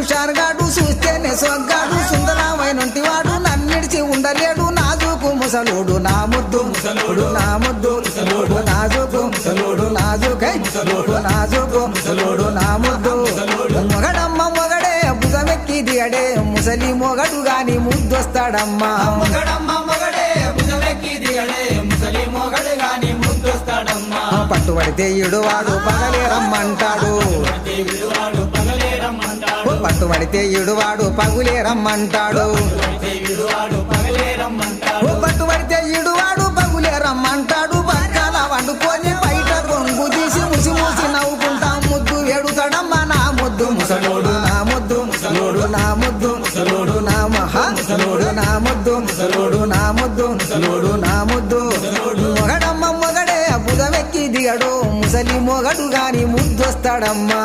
హుషారుగాడు చూస్తేనే సొగ్గాడు సుందరమైనటివాడు నన్నిడిచి ఉండలేడు నాజుకు ముసలోడు నా ముద్దు ముసలోడు నా ముద్దు ముసలోడు నాజుకు ముసలోడు నాజుకై ముసలోడు నాజుకు ముసలోడు నా ముద్దు మొగడమ్మ మొగడే భుజమెక్కి దిగడే ముసలి మొగడు గాని ముద్దొస్తాడమ్మా పట్టుబడితే ఇడువాడు పగలే రమ్మంటాడు పట్టుబడితే ఇడువాడు పగులే రమ్మంటాడు పట్టుబడితే ఇడువాడు పగులే రమ్మంటాడు పక్కల వండుకొని బయట కొంగు తీసి ముసి మూసి నవ్వుకుంటా ముద్దు ఎడుతాడమ్మా నా ముద్దు ముసలోడు నా ముద్దు ముసలోడు నా ముద్దు ముసలోడు నా మహా ముసలోడు నా ముద్దు ముసలోడు నా ముద్దు ముసలోడు నా ముద్దు మొగడమ్మ మొగడే బుధమెక్కి దిగడు ముసలి మొగడు గాని ముద్దొస్తాడమ్మా.